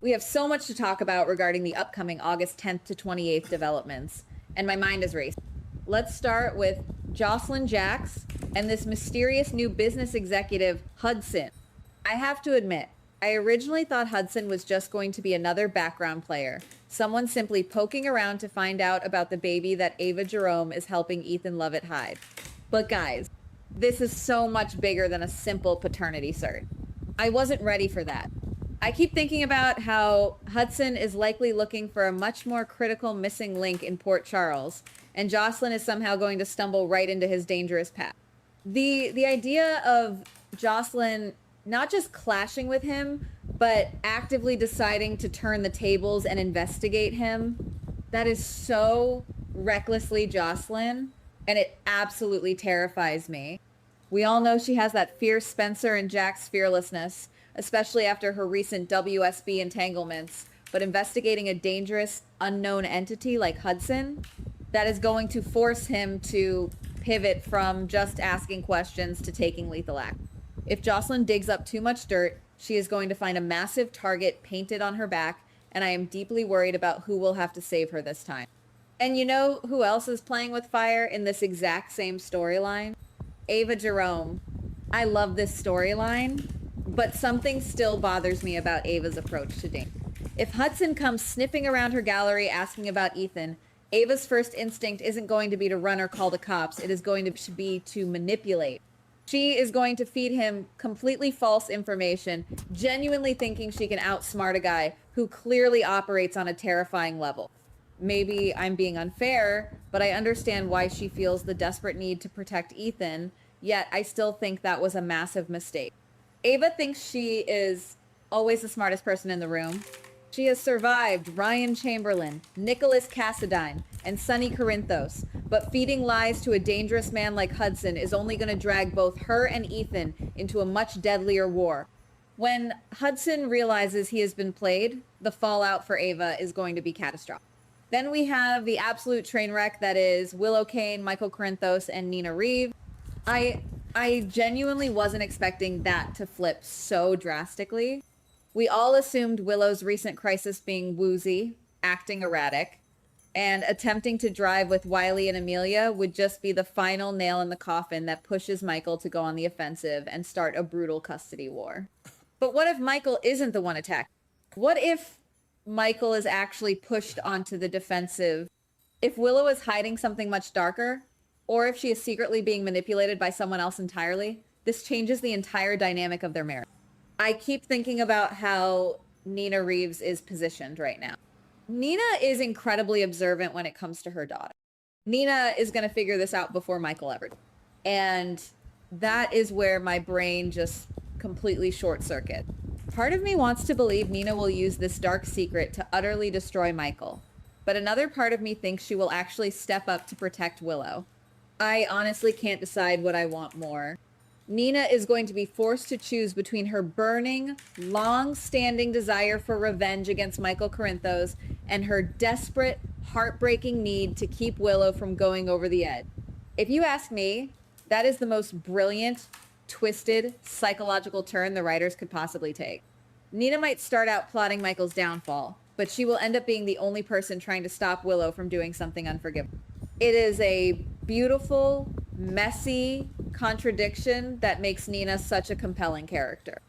We have so much to talk about regarding the upcoming August 10th to 28th developments, and my mind is racing. Let's start with Josslyn Jax and this mysterious new business executive, Hudson. I have to admit, I originally thought Hudson was just going to be another background player, someone simply poking around to find out about the baby that Ava Jerome is helping Ethan Lovett hide. But guys, this is so much bigger than a simple paternity search. I wasn't ready for that. I keep thinking about how Hudson is likely looking for a much more critical missing link in Port Charles, and Josslyn is somehow going to stumble right into his dangerous path. The idea of Josslyn not just clashing with him, but actively deciding to turn the tables and investigate him, that is so recklessly Josslyn, and it absolutely terrifies me. We all know she has that fierce Spencer and Jack's fearlessness, especially after her recent WSB entanglements, but investigating a dangerous, unknown entity like Hudson, that is going to force him to pivot from just asking questions to taking lethal action. If Josslyn digs up too much dirt, she is going to find a massive target painted on her back, and I am deeply worried about who will have to save her this time. And you know who else is playing with fire in this exact same storyline? Ava Jerome. I love this storyline, but something still bothers me about Ava's approach to dating. If Hudson comes sniffing around her gallery asking about Ethan, Ava's first instinct isn't going to be to run or call the cops. It is going to be to manipulate. She is going to feed him completely false information, genuinely thinking she can outsmart a guy who clearly operates on a terrifying level. Maybe I'm being unfair, but I understand why she feels the desperate need to protect Ethan, yet I still think that was a massive mistake. Ava thinks she is always the smartest person in the room. She has survived Ryan Chamberlain, Nicholas Cassadine, and Sonny Corinthos, but feeding lies to a dangerous man like Hudson is only going to drag both her and Ethan into a much deadlier war. When Hudson realizes he has been played, the fallout for Ava is going to be catastrophic. Then we have the absolute train wreck that is Willow Kane, Michael Corinthos, and Nina Reeve. I genuinely wasn't expecting that to flip so drastically. We all assumed Willow's recent crisis being woozy, acting erratic, and attempting to drive with Wiley and Amelia would just be the final nail in the coffin that pushes Michael to go on the offensive and start a brutal custody war. But what if Michael isn't the one attacked? What if Michael is actually pushed onto the defensive? If Willow is hiding something much darker, or if she is secretly being manipulated by someone else entirely, this changes the entire dynamic of their marriage. I keep thinking about how Nina Reeves is positioned right now. Nina is incredibly observant when it comes to her daughter. Nina is going to figure this out before Michael ever does. And that is where my brain just completely short circuit. Part of me wants to believe Nina will use this dark secret to utterly destroy Michael. But another part of me thinks she will actually step up to protect Willow. I honestly can't decide what I want more. Nina is going to be forced to choose between her burning, long-standing desire for revenge against Michael Corinthos and her desperate, heartbreaking need to keep Willow from going over the edge. If you ask me, that is the most brilliant, twisted, psychological turn the writers could possibly take. Nina might start out plotting Michael's downfall, but she will end up being the only person trying to stop Willow from doing something unforgivable. It is a beautiful, messy contradiction that makes Nina such a compelling character.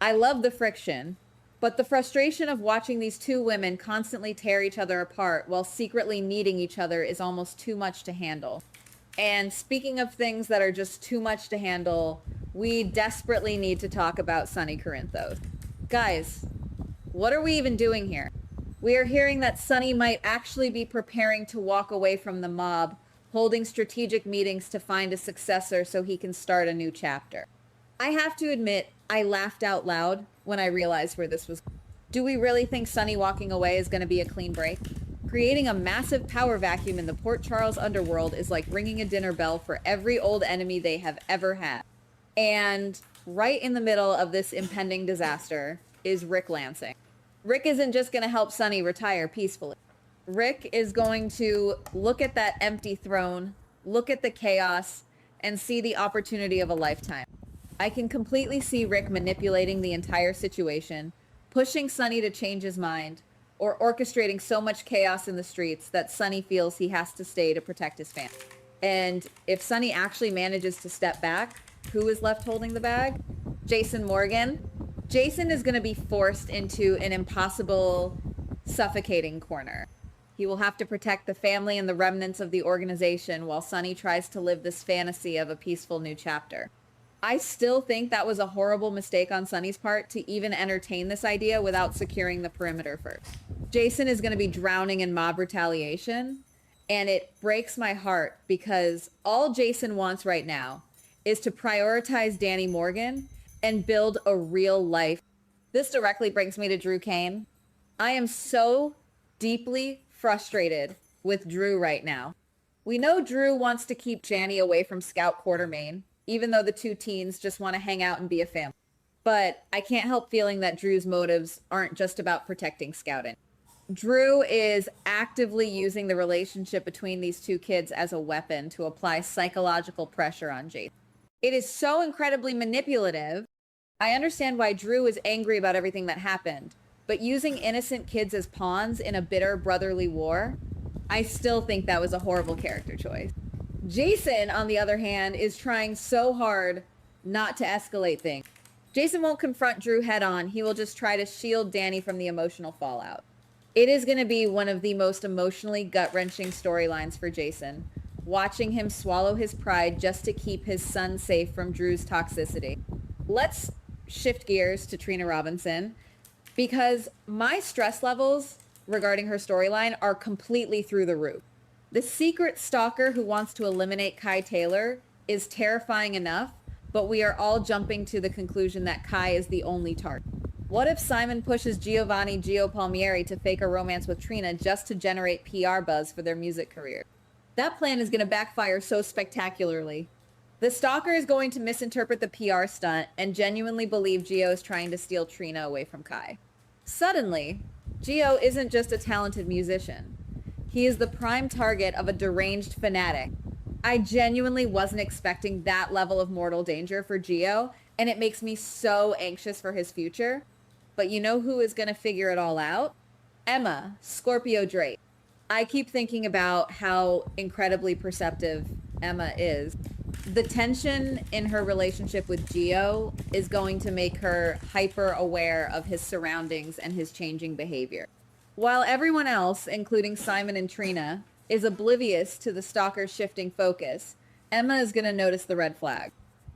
I love the friction, but the frustration of watching these two women constantly tear each other apart while secretly needing each other is almost too much to handle. And speaking of things that are just too much to handle, we desperately need to talk about Sonny Corinthos. Guys, what are we even doing here? We are hearing that Sonny might actually be preparing to walk away from the mob, holding strategic meetings to find a successor so he can start a new chapter. I have to admit, I laughed out loud when I realized where this was going. Do we really think Sonny walking away is going to be a clean break? Creating a massive power vacuum in the Port Charles underworld is like ringing a dinner bell for every old enemy they have ever had. And right in the middle of this impending disaster is Rick Lansing. Rick isn't just going to help Sonny retire peacefully. Rick is going to look at that empty throne, look at the chaos, and see the opportunity of a lifetime. I can completely see Rick manipulating the entire situation, pushing Sonny to change his mind, or orchestrating so much chaos in the streets that Sonny feels he has to stay to protect his family. And if Sonny actually manages to step back, who is left holding the bag? Jason Morgan. Jason is going to be forced into an impossible, suffocating corner. He will have to protect the family and the remnants of the organization while Sonny tries to live this fantasy of a peaceful new chapter. I still think that was a horrible mistake on Sonny's part to even entertain this idea without securing the perimeter first. Jason is going to be drowning in mob retaliation, and it breaks my heart because all Jason wants right now is to prioritize Danny Morgan and build a real life. This directly brings me to Drew Kane. I am so deeply frustrated with Drew right now. We know Drew wants to keep Janny away from Scout Quartermain, even though the two teens just want to hang out and be a family. But I can't help feeling that Drew's motives aren't just about protecting Scouting. Drew is actively using the relationship between these two kids as a weapon to apply psychological pressure on Jason. It is so incredibly manipulative. I understand why Drew is angry about everything that happened, but using innocent kids as pawns in a bitter brotherly war, I still think that was a horrible character choice. Jason, on the other hand, is trying so hard not to escalate things. Jason won't confront Drew head on. He will just try to shield Danny from the emotional fallout. It is going to be one of the most emotionally gut-wrenching storylines for Jason, watching him swallow his pride just to keep his son safe from Drew's toxicity. Let's shift gears to Trina Robinson, because my stress levels regarding her storyline are completely through the roof. The secret stalker who wants to eliminate Kai Taylor is terrifying enough, but we are all jumping to the conclusion that Kai is the only target. What if Simon pushes Giovanni Gio Palmieri to fake a romance with Trina just to generate PR buzz for their music career? That plan is going to backfire so spectacularly. The stalker is going to misinterpret the PR stunt and genuinely believe Gio is trying to steal Trina away from Kai. Suddenly, Gio isn't just a talented musician. He is the prime target of a deranged fanatic. I genuinely wasn't expecting that level of mortal danger for Gio, and it makes me so anxious for his future. But you know who is going to figure it all out? Emma, Scorpio Drake. I keep thinking about how incredibly perceptive Emma is. The tension in her relationship with Gio is going to make her hyper aware of his surroundings and his changing behavior. While everyone else, including Simon and Trina, is oblivious to the stalker's shifting focus, Emma is going to notice the red flag.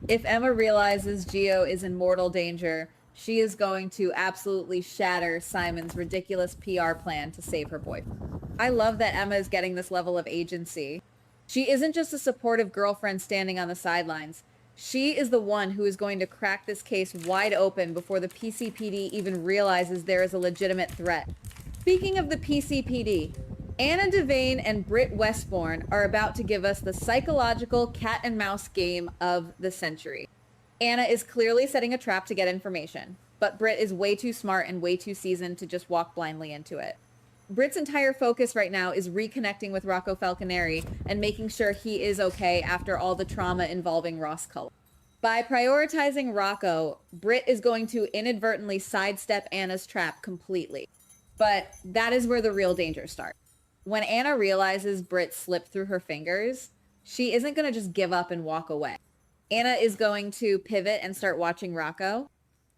If Emma realizes Gio is in mortal danger, she is going to absolutely shatter Simon's ridiculous PR plan to save her boyfriend. I love that Emma is getting this level of agency. She isn't just a supportive girlfriend standing on the sidelines. She is the one who is going to crack this case wide open before the PCPD even realizes there is a legitimate threat. Speaking of the PCPD, Anna Devane and Britt Westbourne are about to give us the psychological cat and mouse game of the century. Anna is clearly setting a trap to get information, but Britt is way too smart and way too seasoned to just walk blindly into it. Britt's entire focus right now is reconnecting with Rocco Falconeri and making sure he is okay after all the trauma involving Ross Cullen. By prioritizing Rocco, Britt is going to inadvertently sidestep Anna's trap completely. But that is where the real danger starts. When Anna realizes Britt slipped through her fingers, she isn't going to just give up and walk away. Anna is going to pivot and start watching Rocco.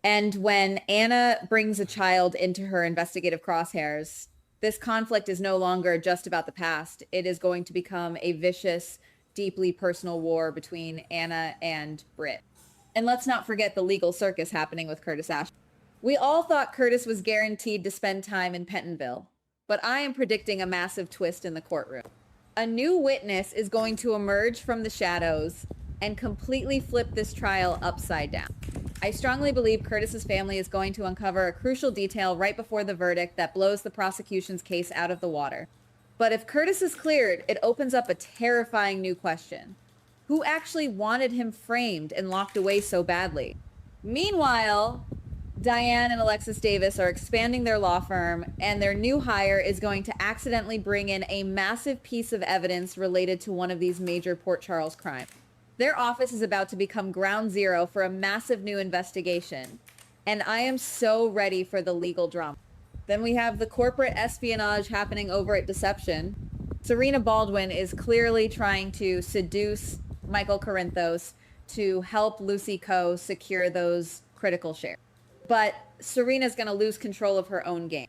And when Anna brings a child into her investigative crosshairs, this conflict is no longer just about the past. It is going to become a vicious, deeply personal war between Anna and Britt. And let's not forget the legal circus happening with Curtis Ashton. We all thought Curtis was guaranteed to spend time in Pentonville, but I am predicting a massive twist in the courtroom. A new witness is going to emerge from the shadows and completely flip this trial upside down. I strongly believe Curtis's family is going to uncover a crucial detail right before the verdict that blows the prosecution's case out of the water. But if Curtis is cleared, it opens up a terrifying new question. Who actually wanted him framed and locked away so badly? Meanwhile, Diane and Alexis Davis are expanding their law firm, and their new hire is going to accidentally bring in a massive piece of evidence related to one of these major Port Charles crimes. Their office is about to become ground zero for a massive new investigation. and I am so ready for the legal drama. Then we have the corporate espionage happening over at Deception. Serena Baldwin is clearly trying to seduce Michael Corinthos to help Lucy Coe secure those critical shares. But Serena's going to lose control of her own game.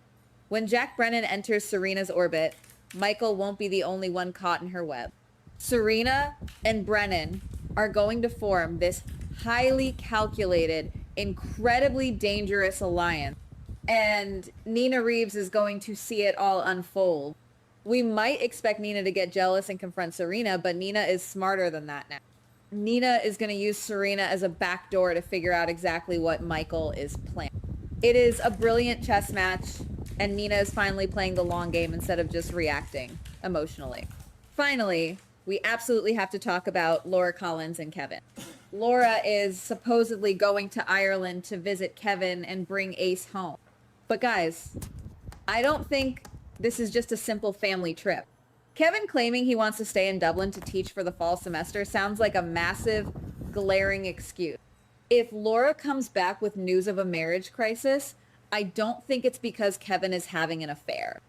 When Jack Brennan enters Serena's orbit, Michael won't be the only one caught in her web. Serena and Brennan are going to form this highly calculated, incredibly dangerous alliance. And Nina Reeves is going to see it all unfold. We might expect Nina to get jealous and confront Serena, but Nina is smarter than that now. Nina is going to use Serena as a backdoor to figure out exactly what Michael is planning. It is a brilliant chess match, and Nina is finally playing the long game instead of just reacting emotionally. Finally, we absolutely have to talk about Laura Collins and Kevin. Laura is supposedly going to Ireland to visit Kevin and bring Ace home. But guys, I don't think this is just a simple family trip. Kevin claiming he wants to stay in Dublin to teach for the fall semester sounds like a massive, glaring excuse. If Laura comes back with news of a marriage crisis, I don't think it's because Kevin is having an affair.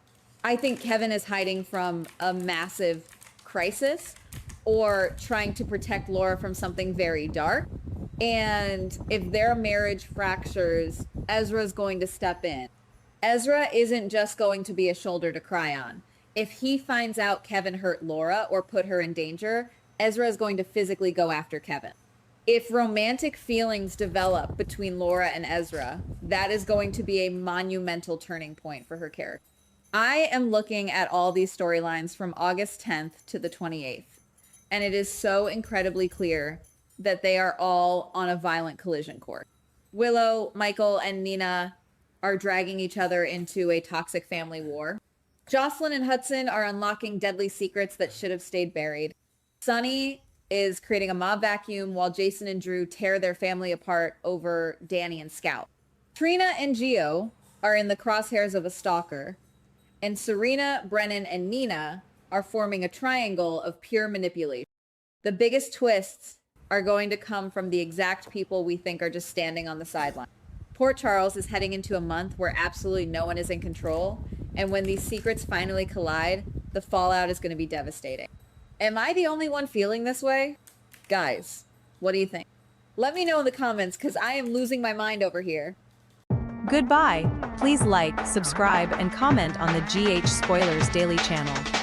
I think Kevin is hiding from a massive crisis or trying to protect Laura from something very dark. And if their marriage fractures, Ezra's going to step in. Ezra isn't just going to be a shoulder to cry on. If he finds out Kevin hurt Laura or put her in danger, Ezra is going to physically go after Kevin. If romantic feelings develop between Laura and Ezra, that is going to be a monumental turning point for her character. I am looking at all these storylines from August 10th to the 28th, and it is so incredibly clear that they are all on a violent collision course. Willow, Michael, and Nina are dragging each other into a toxic family war. Josslyn and Hudson are unlocking deadly secrets that should have stayed buried. Sonny is creating a mob vacuum while Jason and Drew tear their family apart over Danny and Scout. Trina and Gio are in the crosshairs of a stalker, and Serena, Brennan, and Nina are forming a triangle of pure manipulation. The biggest twists are going to come from the exact people we think are just standing on the sideline. Port Charles is heading into a month where absolutely no one is in control, and when these secrets finally collide, the fallout is going to be devastating. Am I the only one feeling this way? Guys, what do you think? Let me know in the comments, because I am losing my mind over here. Goodbye. Please like, subscribe, and comment on the GH Spoilers Daily channel.